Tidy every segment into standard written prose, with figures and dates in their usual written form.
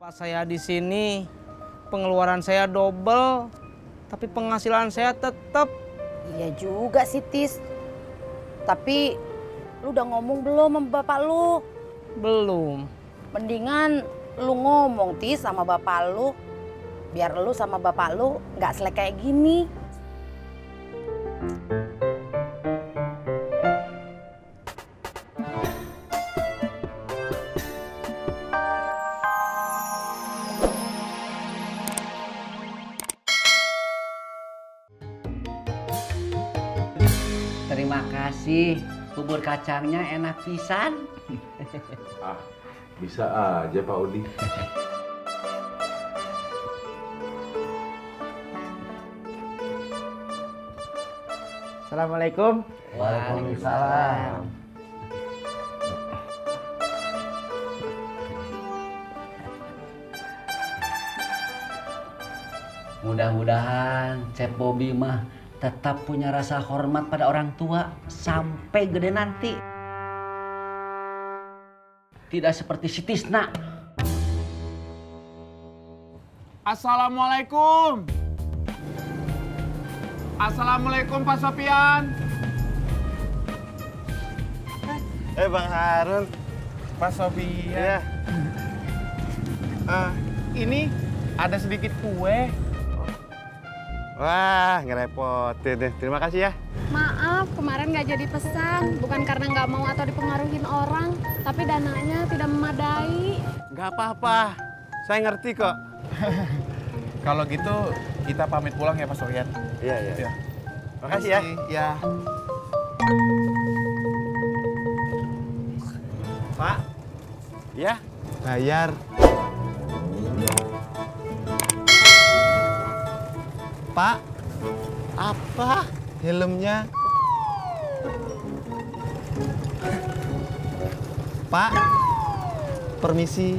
Pas saya di sini, pengeluaran saya double, tapi penghasilan saya tetap. Iya juga sih, Tis. Tapi lu udah ngomong belum sama bapak lu? Belum. Mendingan lu ngomong, Tis, sama bapak lu. Biar lu sama bapak lu nggak selek kayak gini. Terima kasih, bubur kacangnya enak pisan. Ah, bisa aja Pak Udi. Assalamualaikum. Waalaikumsalam. Mudah-mudahan Cep Bobi mah tetap punya rasa hormat pada orang tua sampai gede nanti. Tidak seperti si Tisna. Assalamualaikum. Assalamualaikum Pak Sofian. Bang Harun. Pak Sofian. Iya. Ini ada sedikit kue. Wah, ngerepotin deh. Terima kasih ya. Maaf, kemarin nggak jadi pesan. Bukan karena nggak mau atau dipengaruhin orang, tapi dananya tidak memadai. Nggak apa-apa. Saya ngerti kok. Kalau gitu kita pamit pulang ya Pak Sofian. Iya, iya. Ya. Makasih ya. Ya. Pak. Ya, bayar. Pak, apa helmnya? Pak, permisi.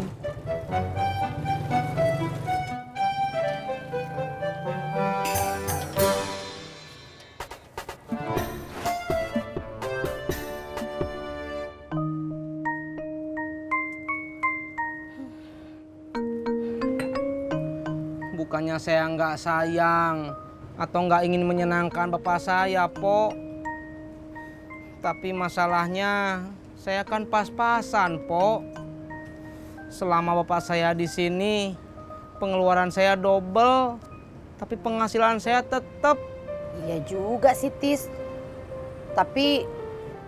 Bukannya saya nggak sayang atau nggak ingin menyenangkan bapak saya, Po. Tapi masalahnya saya kan pas-pasan, Po. Selama bapak saya di sini, pengeluaran saya double, tapi penghasilan saya tetap. Iya juga sih, Tis. Tapi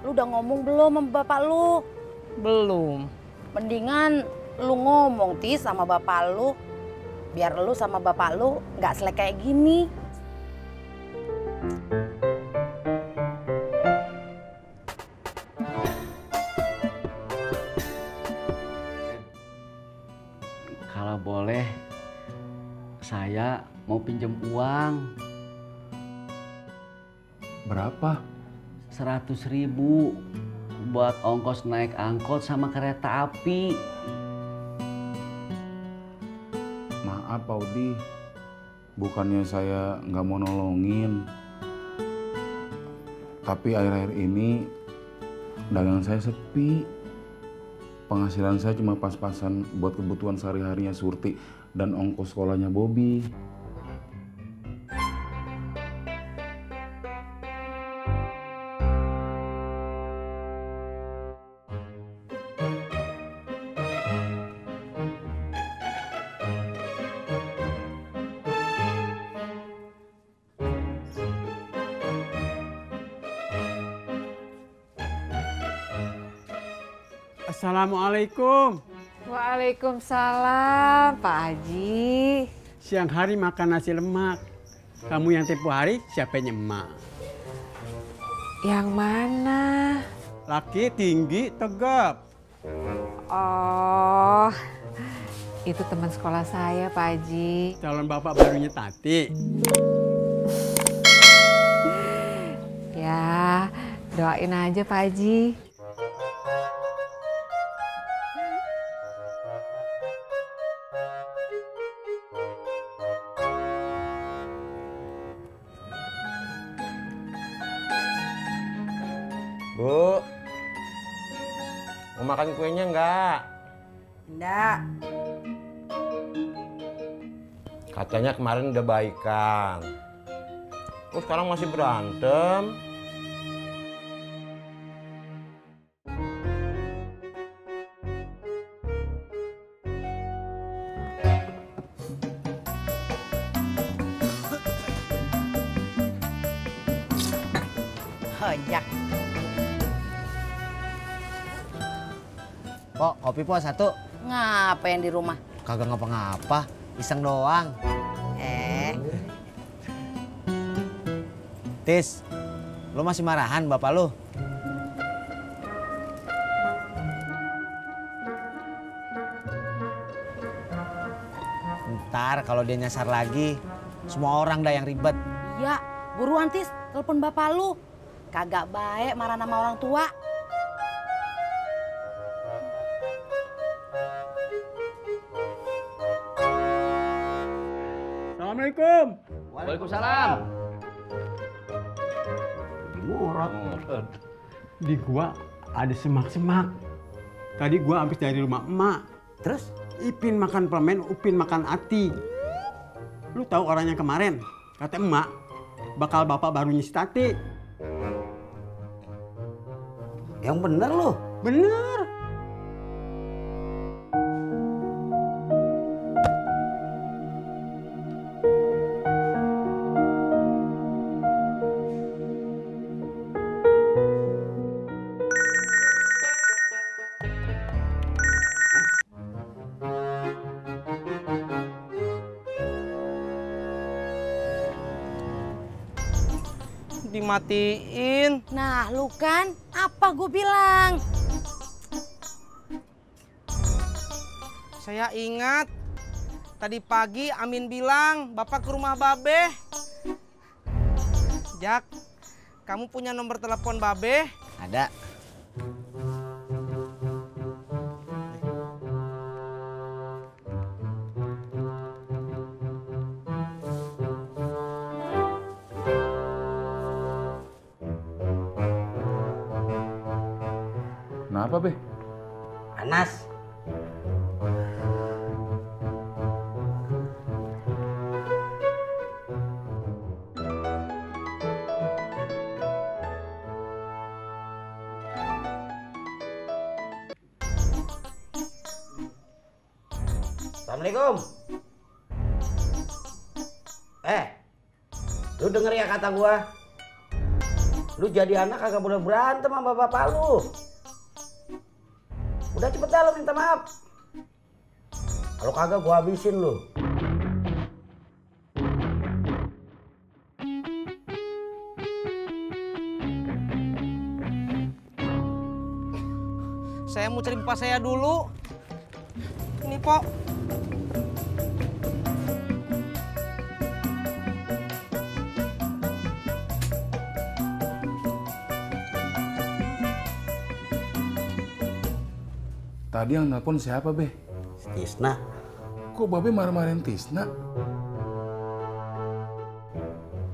lu udah ngomong belum sama bapak lu? Belum. Mendingan lu ngomong, Tis, sama bapak lu. Biar lu sama bapak lu nggak selek kayak gini. Kalau boleh, saya mau pinjam uang. Berapa? 100.000 buat ongkos naik angkot sama kereta api. Maaf Pak Udi, bukannya saya nggak mau nolongin. Tapi akhir-akhir ini dagangan saya sepi. Penghasilan saya cuma pas-pasan buat kebutuhan sehari-harinya Surti dan ongkos sekolahnya Bobi. Assalamualaikum. Waalaikumsalam, Pak Haji. Siang hari makan nasi lemak. Kamu yang tempo hari siapa nyemak? Yang mana? Laki tinggi tegap. Oh, itu teman sekolah saya, Pak Haji. Calon bapak barunya Tati. Ya, doain aja, Pak Haji. Bu, mau makan kuenya enggak? Enggak. Katanya kemarin udah baikan. Terus sekarang masih berantem. Hojak. Pok, kopi po satu. Ngapain di rumah? Kagak ngapa-ngapa, iseng doang. Tis, lu masih marahan bapak lu? Ntar kalau dia nyasar lagi, semua orang dah yang ribet. Iya, buruan Tis, telepon bapak lu. Kagak baik marah sama orang tua. Assalamualaikum. Waalaikumsalam. Murad. Di gua ada semak-semak. Tadi gua habis dari rumah emak. Terus? Ipin makan permen, Upin makan ati. Lu tahu orangnya kemarin? Kata emak, bakal bapak barunya si Tati. Yang bener lu? Bener. Dimatiin. Nah, lu kan apa gue bilang? Saya ingat tadi pagi Amin bilang Bapak ke rumah Babe. Jak, kamu punya nomor telepon Babe? Ada. Kenapa, Be? Panas. Assalamualaikum. Lu denger ya kata gua. Lu jadi anak kagak boleh berantem sama bapak lu. Udah cepet dah lu minta maaf. Kalau kagak gua habisin lu. Saya mau cari bapak saya dulu. Ini, Pok. Tadi yang nelpon siapa, Be? Tisna. Kok Babe marah-marahin Tisna?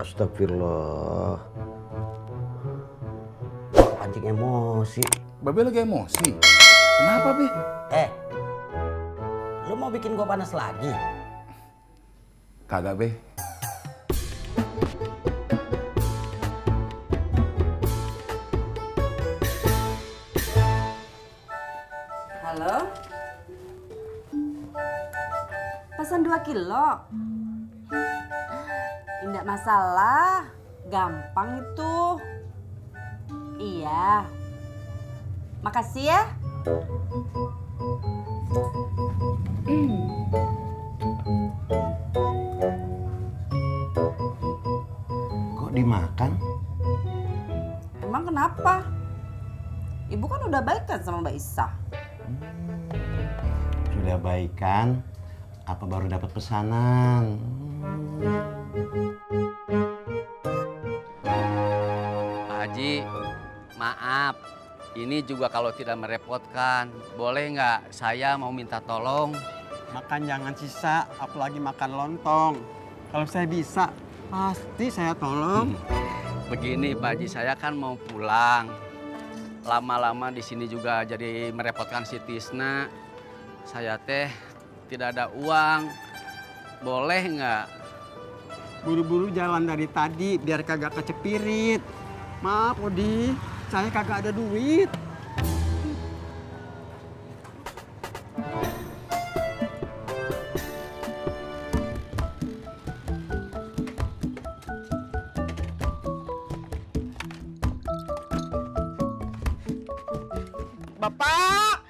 Astagfirullah. Gua pancing emosi. Babe lagi emosi. Kenapa, Be? Lu mau bikin gua panas lagi? Kagak, Be. Halo? Pesan 2 kilo? Tidak masalah, gampang itu. Iya. Makasih ya. Kok dimakan? Emang kenapa? Ibu kan udah baik kan sama Mbak Isa? Sudah baikan, apa baru dapat pesanan? Pak Haji, maaf. Ini juga kalau tidak merepotkan, boleh nggak saya mau minta tolong? Makan jangan sisa, apalagi makan lontong. Kalau saya bisa, pasti saya tolong. Begini Pak Haji, saya kan mau pulang. Lama-lama di sini juga jadi merepotkan si Tisna. Saya teh tidak ada uang. Boleh nggak? Buru-buru jalan dari tadi biar kagak kecepirit. Maaf Odi, saya kagak ada duit. Bapak!